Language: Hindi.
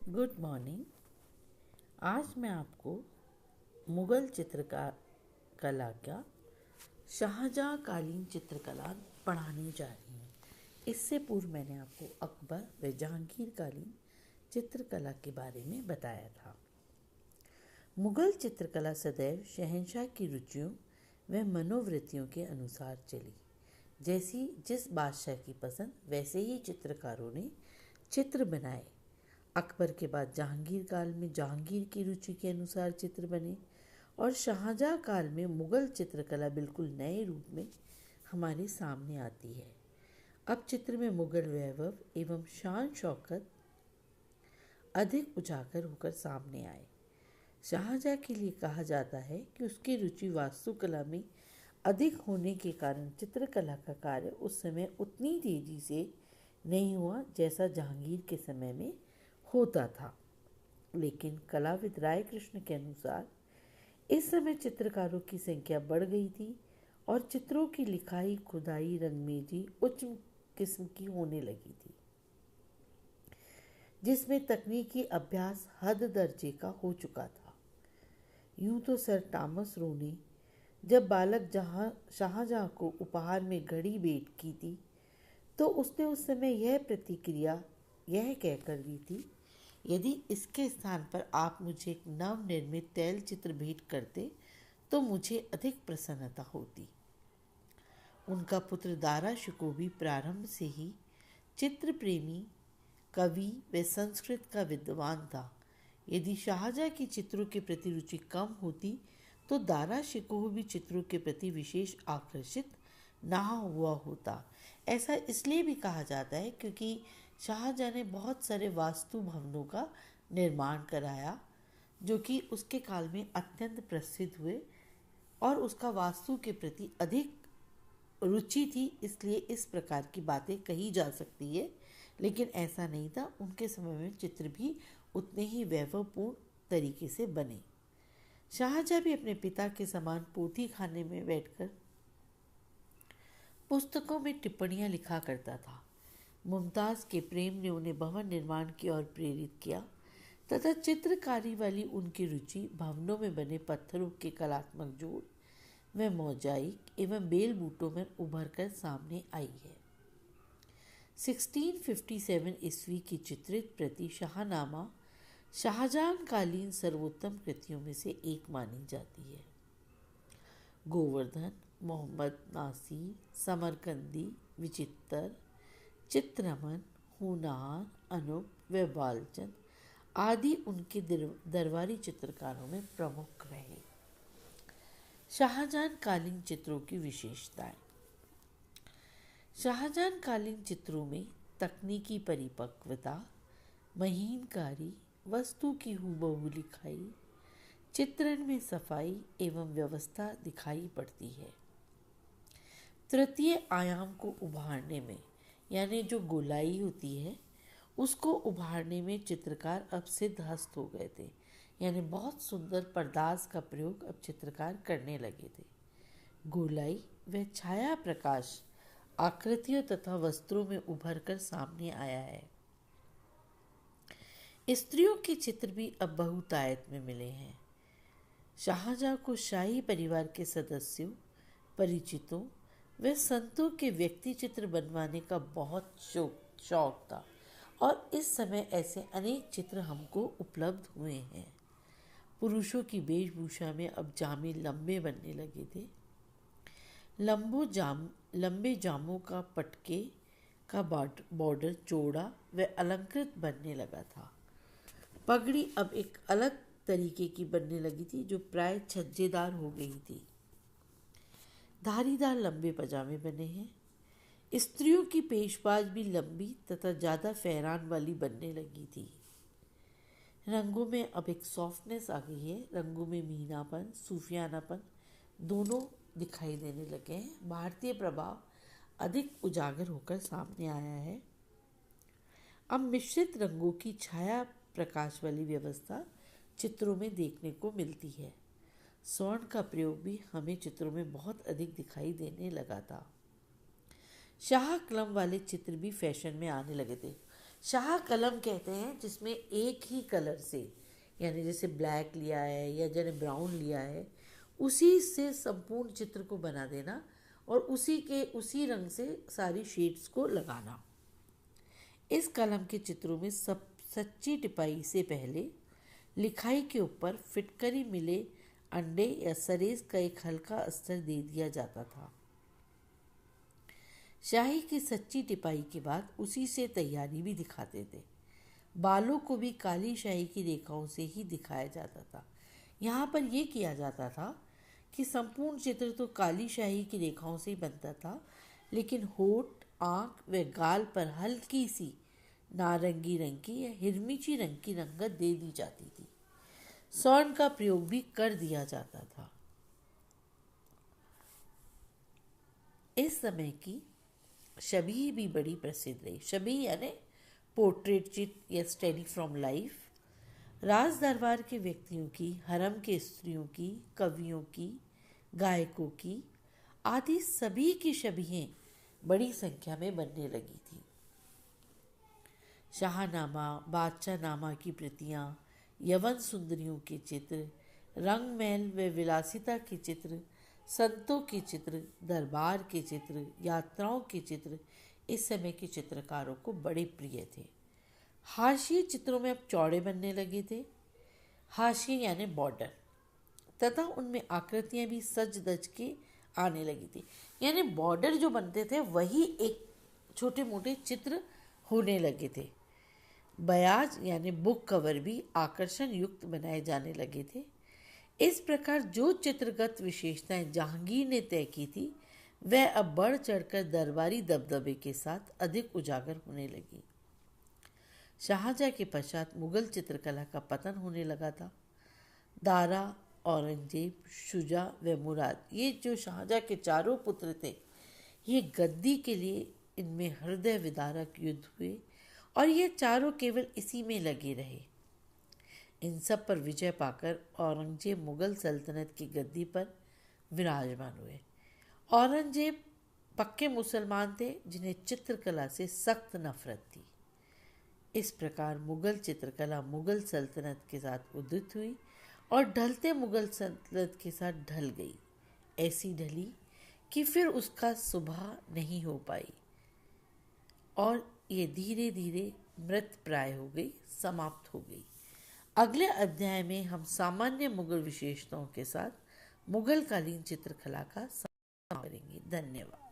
Good morning. आज मैं आपको मुग़ल चित्रकला का शाहजहाँ कालीन चित्रकला पढ़ाने जा रही हूँ। इससे पूर्व मैंने आपको अकबर व जहांगीर कालीन चित्रकला के बारे में बताया था। मुग़ल चित्रकला सदैव शहंशाह की रुचियों व मनोवृत्तियों के अनुसार चली। जैसी जिस बादशाह की पसंद वैसे ही चित्रकारों ने चित्र बनाए। अकबर के बाद जहांगीर काल में जहांगीर की रुचि के अनुसार चित्र बने और शाहजहाँ काल में मुग़ल चित्रकला बिल्कुल नए रूप में हमारे सामने आती है। अब चित्र में मुग़ल वैभव एवं शान शौकत अधिक उजागर होकर सामने आए। शाहजहाँ के लिए कहा जाता है कि उसकी रुचि वास्तुकला में अधिक होने के कारण चित्रकला का कार्य उस समय उतनी तेजी से नहीं हुआ जैसा जहांगीर के समय में होता था। लेकिन कलाविद राय कृष्ण के अनुसार इस समय चित्रकारों की संख्या बढ़ गई थी और चित्रों की लिखाई, खुदाई, रंगमेजी उच्च किस्म की होने लगी थी, जिसमें तकनीकी अभ्यास हद दर्जे का हो चुका था। यूं तो सर टॉमस रो ने जब बालक शाहजहाँ को उपहार में घड़ी भेंट की थी तो उसने उस समय यह प्रतिक्रिया यह कहकर दी थी, यदि इसके स्थान पर आप मुझे एक नवनिर्मित तैल चित्र भेंट करते तो मुझे अधिक प्रसन्नता होती। उनका पुत्र दारा शिकोह भी प्रारंभ से ही चित्र प्रेमी, कवि व संस्कृत का विद्वान था। यदि शाहजहाँ की चित्रों के प्रति रुचि कम होती तो दारा शिकोह भी चित्रों के प्रति विशेष आकर्षित ना हुआ होता। ऐसा इसलिए भी कहा जाता है क्योंकि शाहजहाँ ने बहुत सारे वास्तु भवनों का निर्माण कराया जो कि उसके काल में अत्यंत प्रसिद्ध हुए और उसका वास्तु के प्रति अधिक रुचि थी, इसलिए इस प्रकार की बातें कही जा सकती है। लेकिन ऐसा नहीं था, उनके समय में चित्र भी उतने ही वैभवपूर्ण तरीके से बने। शाहजहाँ भी अपने पिता के समान पोथी खाने में बैठकर पुस्तकों में टिप्पणियाँ लिखा करता था। मुमताज़ के प्रेम ने उन्हें भवन निर्माण की ओर प्रेरित किया तथा चित्रकारी वाली उनकी रुचि भवनों में बने पत्थरों के कलात्मक जोड़ व मोजाइक एवं बेल बूटों में उभर कर सामने आई है। 1657 ईस्वी की चित्रित प्रति शाहनामा शाहजहाँ कालीन सर्वोत्तम कृतियों में से एक मानी जाती है। गोवर्धन, मोहम्मद नासिर, समरकंदी, विचित्र, चित्रमन, हुनार, अनूप व बालचंद आदि उनके दरबारी चित्रकारों में प्रमुख रहे। शाहजहाँ कालीन चित्रों की विशेषताएं। शाहजहाँ कालीन चित्रों में तकनीकी परिपक्वता, महीनकारी, वस्तु की हूबहू लिखाई, चित्रण में सफाई एवं व्यवस्था दिखाई पड़ती है। तृतीय आयाम को उभारने में यानी जो गोलाई होती है उसको उभारने में चित्रकार अब सिद्धहस्त हो गए थे, यानी बहुत सुंदर पर्दाज का प्रयोग अब चित्रकार करने लगे थे। गोलाई व छाया प्रकाश आकृतियों तथा वस्त्रों में उभर कर सामने आया है। स्त्रियों के चित्र भी अब बहुतायत में मिले हैं। शाहजहाँ को शाही परिवार के सदस्यों, परिचितों व संतों के व्यक्ति चित्र बनवाने का बहुत शौक था और इस समय ऐसे अनेक चित्र हमको उपलब्ध हुए हैं। पुरुषों की वेशभूषा में अब जामे लंबे बनने लगे थे। लंबे जामों का पटके का बॉर्डर चौड़ा व अलंकृत बनने लगा था। पगड़ी अब एक अलग तरीके की बनने लगी थी जो प्राय छज्जेदार हो गई थी। धारीदार लंबे पजामे बने हैं। स्त्रियों की पेशबाज भी लंबी तथा ज़्यादा फहरान वाली बनने लगी थी। रंगों में अब एक सॉफ्टनेस आ गई है। रंगों में मीनापन, सूफियानापन दोनों दिखाई देने लगे हैं। भारतीय प्रभाव अधिक उजागर होकर सामने आया है। अब मिश्रित रंगों की छाया प्रकाश वाली व्यवस्था चित्रों में देखने को मिलती है। स्वर्ण का प्रयोग भी हमें चित्रों में बहुत अधिक दिखाई देने लगा था। शाह कलम वाले चित्र भी फैशन में आने लगे थे। शाह कलम कहते हैं जिसमें एक ही कलर से, यानी जैसे ब्लैक लिया है या जैसे ब्राउन लिया है, उसी से संपूर्ण चित्र को बना देना और उसी रंग से सारी शेड्स को लगाना। इस कलम के चित्रों में सब सच्ची टिपाई से पहले लिखाई के ऊपर फिटकरी मिले अंडे या सरेस का एक हल्का अस्तर दे दिया जाता था। शाही की सच्ची टिपाई के बाद उसी से तैयारी भी दिखाते थे। बालों को भी काली शाही की रेखाओं से ही दिखाया जाता था। यहाँ पर यह किया जाता था कि संपूर्ण चित्र तो काली शाही की रेखाओं से ही बनता था, लेकिन होठ, आंख व गाल पर हल्की सी नारंगी रंग की या हिरमिची रंग की रंगत दे दी जाती थी। स्वर्ण का प्रयोग भी कर दिया जाता था। इस समय की शबीह भी बड़ी प्रसिद्ध रही। शबीह यानी पोर्ट्रेट चित्र या स्टडी फ्रॉम लाइफ। राज दरबार के व्यक्तियों की, हरम के स्त्रियों की, कवियों की, गायकों की आदि सभी की शबीहें बड़ी संख्या में बनने लगी थी। शाहनामा, बादशाह नामा की प्रतियां, यवन सुंदरियों के चित्र, रंग महल व विलासिता के चित्र, संतों के चित्र, दरबार के चित्र, यात्राओं के चित्र इस समय के चित्रकारों को बड़े प्रिय थे। हाशिए चित्रों में अब चौड़े बनने लगे थे। हाशिए यानी बॉर्डर, तथा उनमें आकृतियां भी सज धज के आने लगी थी। यानी बॉर्डर जो बनते थे वही एक छोटे मोटे चित्र होने लगे थे। बयाज यानी बुक कवर भी आकर्षण युक्त बनाए जाने लगे थे। इस प्रकार जो चित्रगत विशेषताएं जहांगीर ने तय की थी वह अब बढ़ चढ़कर दरबारी दबदबे के साथ अधिक उजागर होने लगी। शाहजहां के पश्चात मुगल चित्रकला का पतन होने लगा था। दारा, औरंगजेब, शुजा व मुराद, ये जो शाहजहां के चारों पुत्र थे, ये गद्दी के लिए इनमें हृदय विदारक युद्ध हुए और ये चारों केवल इसी में लगे रहे। इन सब पर विजय पाकर औरंगजेब मुगल सल्तनत की गद्दी पर विराजमान हुए। औरंगजेब पक्के मुसलमान थे जिन्हें चित्रकला से सख्त नफरत थी। इस प्रकार मुगल चित्रकला मुगल सल्तनत के साथ उदित हुई और ढलते मुगल सल्तनत के साथ ढल गई। ऐसी ढली कि फिर उसका सुबह नहीं हो पाई और ये धीरे धीरे मृत प्राय हो गई, समाप्त हो गई। अगले अध्याय में हम सामान्य मुगल विशेषताओं के साथ मुगल कालीन चित्रकला का समाप्त करेंगे। धन्यवाद।